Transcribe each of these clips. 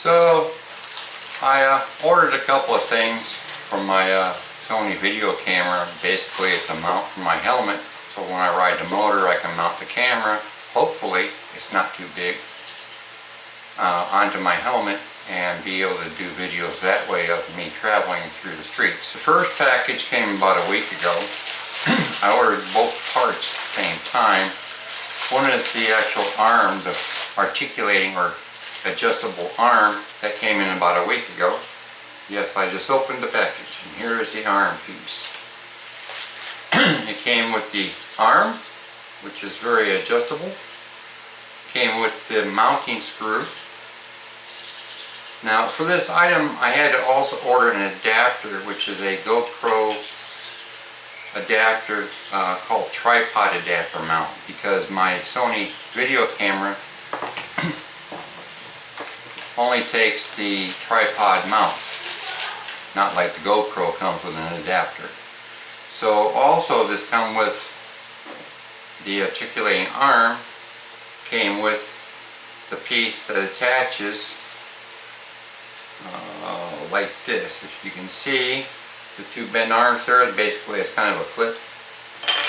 So I ordered a couple of things from my Sony video camera. Basically it's a mount for my helmet, so when I ride the motor I can mount the camera. Hopefully it's not too big onto my helmet and be able to do videos that way of me traveling through the streets. The first package came about a week ago. I ordered both parts at the same time. One is the actual arm, the articulating or adjustable arm that came in about a week ago. Yes, I just opened the package and here is the arm piece. It came with the arm, which is very adjustable. Came with the mounting screw. Now for this item I had to also order an adapter, which is a GoPro adapter called tripod adapter mount, because my Sony video camera only takes the tripod mount, not like the GoPro comes with an adapter. So also this comes with the articulating arm, came with the piece that attaches like this. If you can see the two bent arms there, basically it's kind of a clip.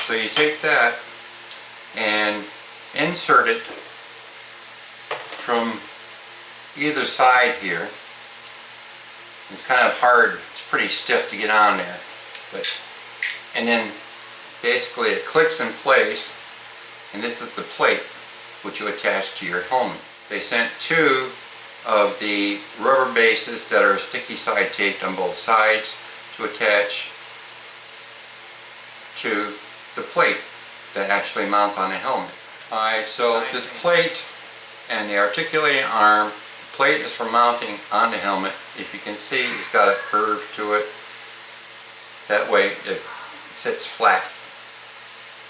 So you take that and insert it from either side here. It's kind of hard, it's pretty stiff to get on there, and then basically it clicks in place, and this is the plate which you attach to your helmet. They sent two of the rubber bases that are sticky side taped on both sides to attach to the plate that actually mounts on the helmet. Alright, so this plate and the articulating arm, the plate is for mounting on the helmet. If you can see, it's got a curve to it. That way it sits flat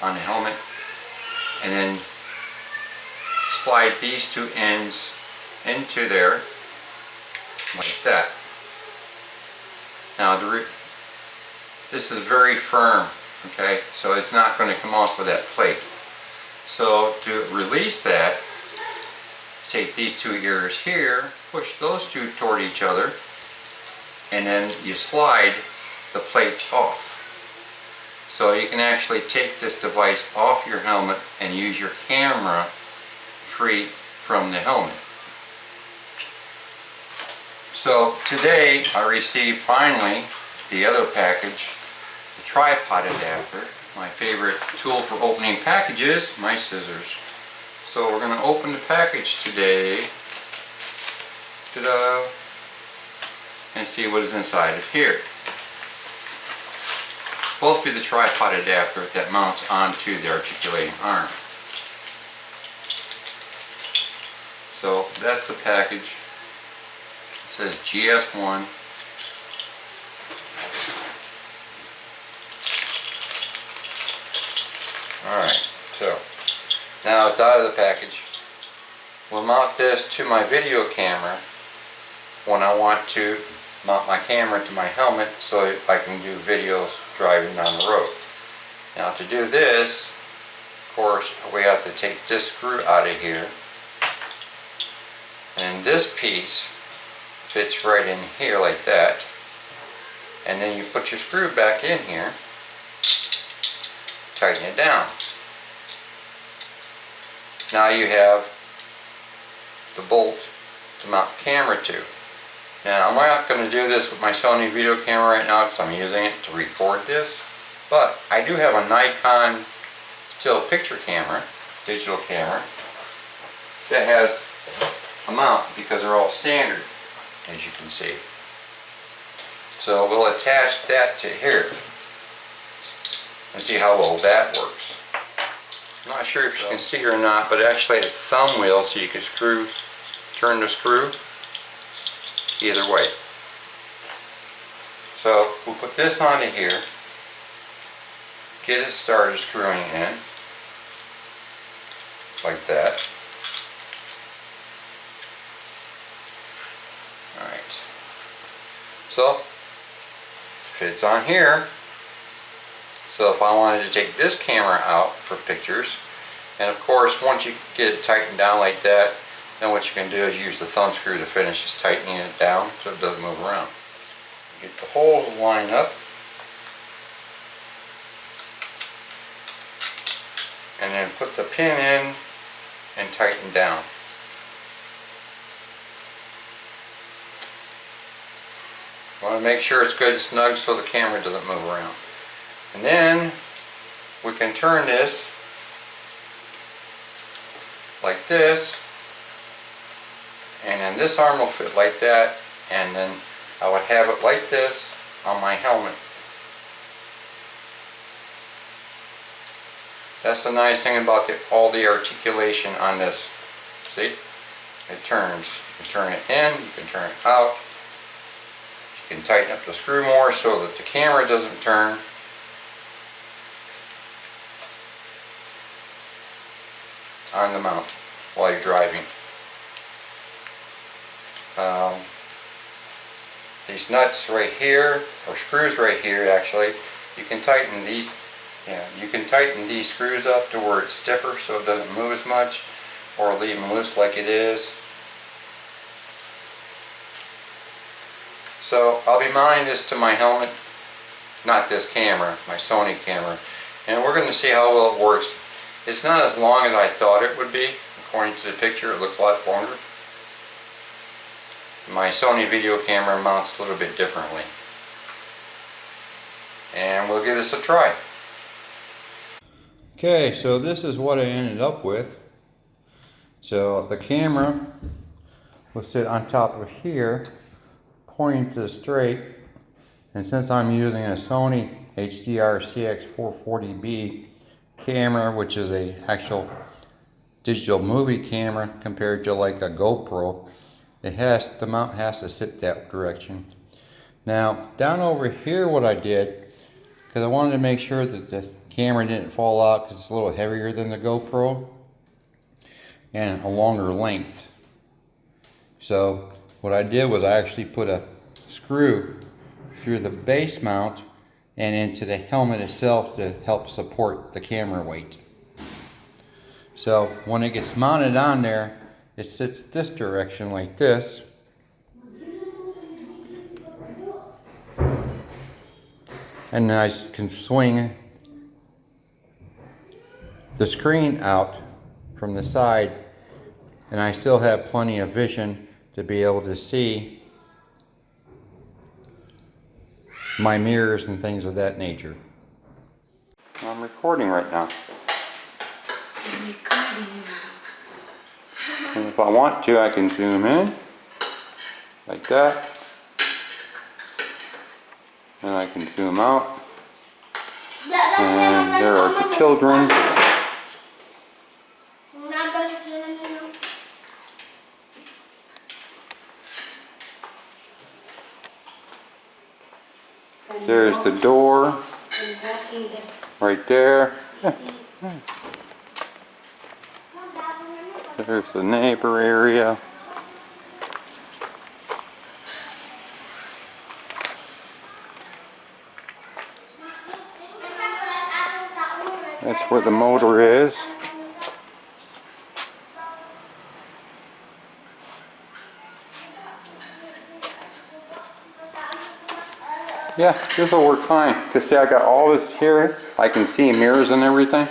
on the helmet. And then slide these two ends into there like that. Now this is very firm, okay, so it's not going to come off of that plate. So to release that, take these two ears here, push those two toward each other, and then you slide the plate off. So you can actually take this device off your helmet and use your camera free from the helmet. So today I received finally the other package, the tripod adapter, my favorite tool for opening packages, my scissors. So we're going to open the package today, ta-da, and see what is inside of here. It's supposed to be the tripod adapter that mounts onto the articulating arm. So that's the package. It says GS1. Alright, so now it's out of the package. We'll mount this to my video camera when I want to mount my camera to my helmet so I can do videos driving down the road. Now to do this, of course, we have to take this screw out of here. And this piece fits right in here like that. And then you put your screw back in here, tighten it down. Now you have the bolt to mount the camera to. Now I'm not going to do this with my Sony video camera right now because I'm using it to record this. But I do have a Nikon still picture camera, digital camera, that has a mount because they're all standard, as you can see. So we'll attach that to here and see how well that works. I'm not sure if you can see or not, but it actually has a thumb wheel so you can turn the screw either way. So we'll put this onto here, get it started screwing in like that. Alright, so fits on here. So if I wanted to take this camera out for pictures, and of course once you get it tightened down like that, Then what you can do is use the thumb screw to finish just tightening it down so it doesn't move around. Get the holes lined up. And then put the pin in and tighten down. Want to make sure it's good and snug so the camera doesn't move around. And then we can turn this like this, and then this arm will fit like that, and then I would have it like this on my helmet. That's the nice thing about all the articulation on this. See? It turns. You can turn it in, you can turn it out. You can tighten up the screw more so that the camera doesn't turn. On the mount while you're driving. These nuts right here, or screws right here actually, you can tighten these. Yeah, you can tighten these screws up to where it's stiffer so it doesn't move as much, or leave them loose like it is. So I'll be mounting this to my helmet, not this camera, my Sony camera, and we're going to see how well it works. It's not as long as I thought it would be. According to the picture, it looks a lot longer. My Sony video camera mounts a little bit differently. And we'll give this a try. Okay, so this is what I ended up with. So the camera will sit on top of here, pointing to the straight. And since I'm using a Sony HDR CX440B camera, which is a actual digital movie camera compared to like a GoPro, the mount has to sit that direction. Now down over here, what I did, because I wanted to make sure that the camera didn't fall out because it's a little heavier than the GoPro and a longer length. So what I did was I actually put a screw through the base mount and into the helmet itself to help support the camera weight. So when it gets mounted on there, it sits this direction like this. And then I can swing the screen out from the side, and I still have plenty of vision to be able to see my mirrors and things of that nature. I'm recording right now. And if I want to, I can zoom in like that, and I can zoom out, and there are the children. There's the door right there. There's the neighbor area. That's where the motor is. Yeah, this will work fine. Because see, I got all this here. I can see mirrors and everything.